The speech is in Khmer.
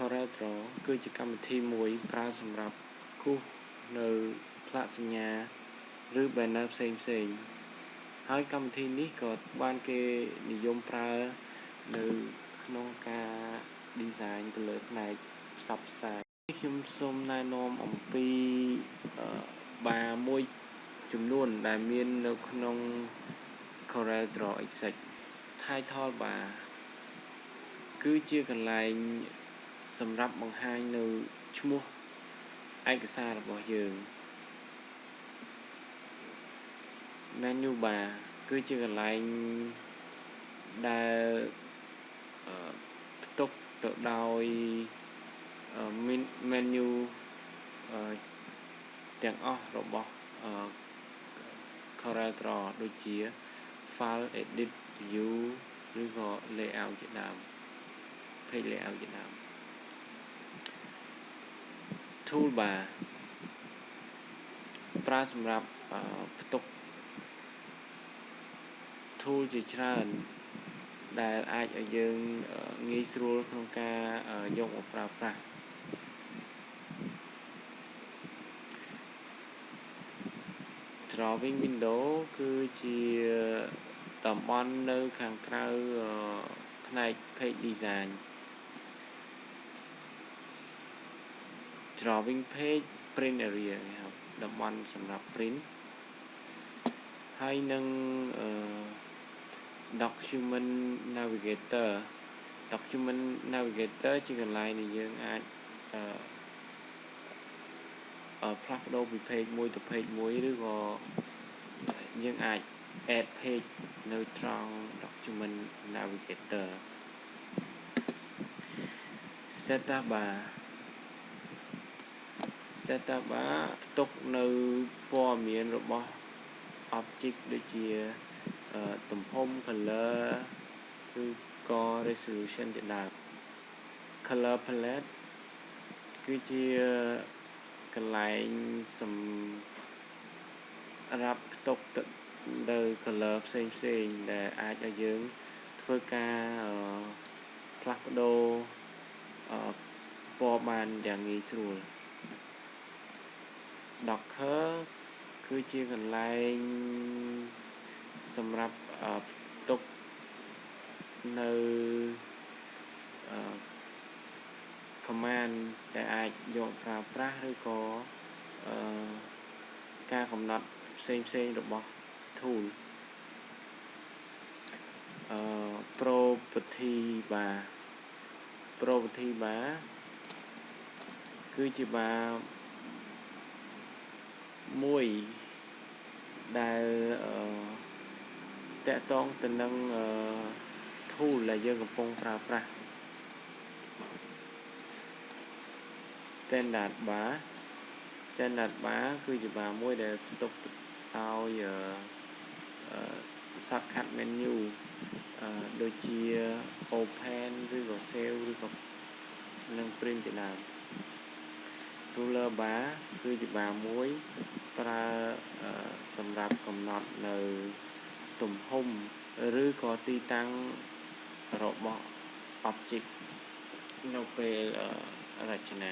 CorelDRAW គឺជាកម្មវិធីមួយប្រើសម្រាប់គូសនៅផ្លាកសញ្ញាឬ banner ផ្សេងហើយកម្មវិធីនេះក៏បានគេនិយមប្រើនៅក្នុងការ design ទៅលើផ្នែកផ្សព្វផ្សាយខ្ញុំសូមណែនាំអំពីបារមួយចំនួនដែលមាននៅក្នុង CorelDRAW Exec Title Bar គឺជាកន្លែងសម្រាប់បង្ហាញនៅឈ្មោះឯកសាររបស់យើង Menu Bar គឺជាកន្លែងដែលផ្ទុកទៅដោយmenu ទាំងអស់របស់ CorelDRAW ដូចជា File Edit View ឬក៏ Layout ជាដើម Page Layout ជាដើម Toolbar ប្រើសម្រាប់ផ្ទុក tool ជាច្រើនដែលអាចឲ្យយើងងាយស្រួលក្នុងការយកមកប្រើប្រាស់ Drawing Window គឺជាតំបន់នៅខាងក្រៅផ្នែក Page Design Drawing Page Print Area ครับតំបន់សម្រាប់ print ហើយនឹងDocument Navigator ជាកន្លែងដែលយើងអាចផ្លាស់ប្ដូរពី page មួយទៅ page មួយឬក៏យើងអាច add page នៅត្រង់ Document Navigator Status Bar ផ្ទុកនៅព័ត៌មានរបស់ object ដូចជាទំហំ color ឬក៏ resolution ជាដើម Color Palette គឺជាកន្លែងសម្រាប់ផ្ទុកទៅ color ផ្សេងដែលអាចឲ្យយើងធ្វើការផ្លាស់ប្ដូរពណ៌បានយ៉ាងងាយស្រួល Docker គឺជាកន្លែងសម្រាប់ផ្ទុកនៅ command ដែលអាចយកប្រើប្រាស់ឬក៏ការកំណត់ផ្សេងរបស់ tool Property Bar គឺជាបារមួយដែលតាក់ទងទៅនឹង tool ដែលយើងកំពុងប្រើប្រាស់ Standard Bar គឺជាបារមួយដែលផ្ទុកឲ្យ shortcut menu ដូចជា Open ឬក៏ Save ឬក៏នឹង Print ជាដើម Ruler Bar គឺជាបារមួយប្រើសម្រាប់កំណត់នៅទំហំឬក៏ទីតាំងរបស់ object នៅពេលរចនា